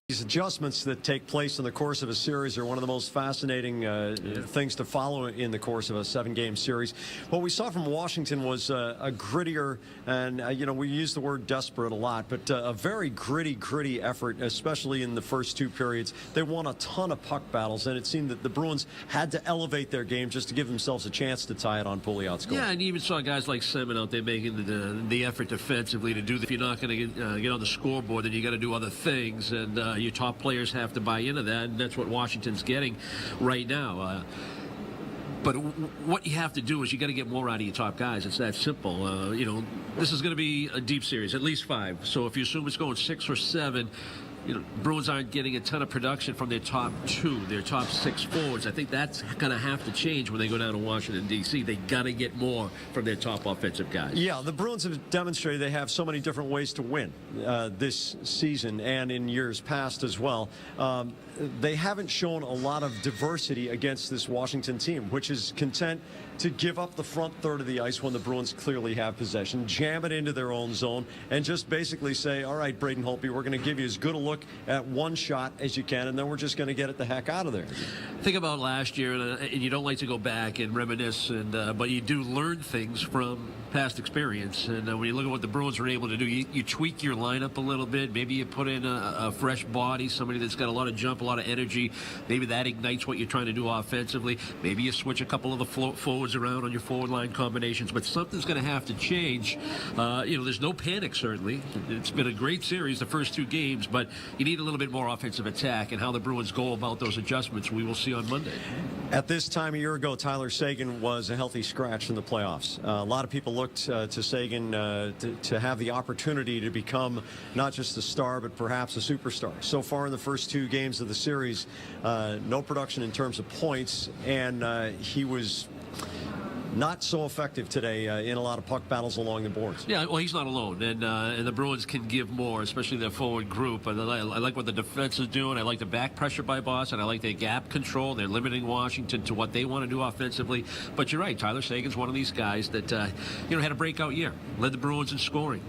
These adjustments that take place in the course of a series are one of the most fascinating things to follow in the course of a 7-game series. What we saw from Washington was a grittier, and we use the word desperate a lot, but a very gritty effort, especially in the first 2 periods. They won a ton of puck battles, and it seemed that the Bruins had to elevate their game just to give themselves a chance to tie it on pulley-out score. Yeah, and you even saw guys like Semin out there making the effort defensively to do that. If you're not going to get on the scoreboard, then you got to do other things, and your top players have to buy into that, and that's what Washington's getting right now. But what you have to do is you got to get more out of your top guys. It's that simple. This is going to be a deep series, at least 5. So if you assume it's going 6 or 7, Bruins aren't getting a ton of production from their top 2, their top 6 forwards. I think that's going to have to change when they go down to Washington, D.C. They got to get more from their top offensive guys. Yeah, the Bruins have demonstrated they have so many different ways to win this season and in years past as well. They haven't shown a lot of diversity against this Washington team, which is content to give up the front third of the ice when the Bruins clearly have possession, jam it into their own zone, and just basically say, all right, Braden Holtby, we're going to give you as good a look at one shot as you can, and then we're just going to get it the heck out of there. Think about last year, and you don't like to go back and reminisce, but you do learn things from past experience. And when you look at what the Bruins were able to do, you tweak your lineup a little bit. Maybe you put in a fresh body, somebody that's got a lot of jump, a lot of energy. Maybe that ignites what you're trying to do offensively. Maybe you switch a couple of the forwards around on your forward line combinations, but something's going to have to change. There's no panic, certainly. It's been a great series, the first 2 games, but you need a little bit more offensive attack, and how the Bruins go about those adjustments we will see on Monday. At this time a year ago, Tyler Seguin was a healthy scratch in the playoffs. A lot of people looked to Seguin to have the opportunity to become not just a star, but perhaps a superstar. So far in the first 2 games of the series, no production in terms of points, and he was not so effective today in a lot of puck battles along the boards. Yeah, well, he's not alone, and the Bruins can give more, especially their forward group. I like what the defense is doing. I like the back pressure by Boston. I like their gap control. They're limiting Washington to what they want to do offensively. But you're right, Tyler Seguin's one of these guys that had a breakout year, led the Bruins in scoring.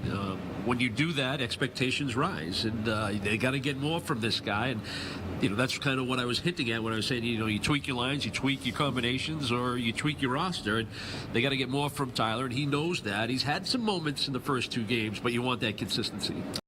When you do that, expectations rise, and they got to get more from this guy. And that's kind of what I was hinting at when I was saying, you tweak your lines, you tweak your combinations, or you tweak your roster. And they got to get more from Tyler, and he knows that. He's had some moments in the first 2 games, but you want that consistency.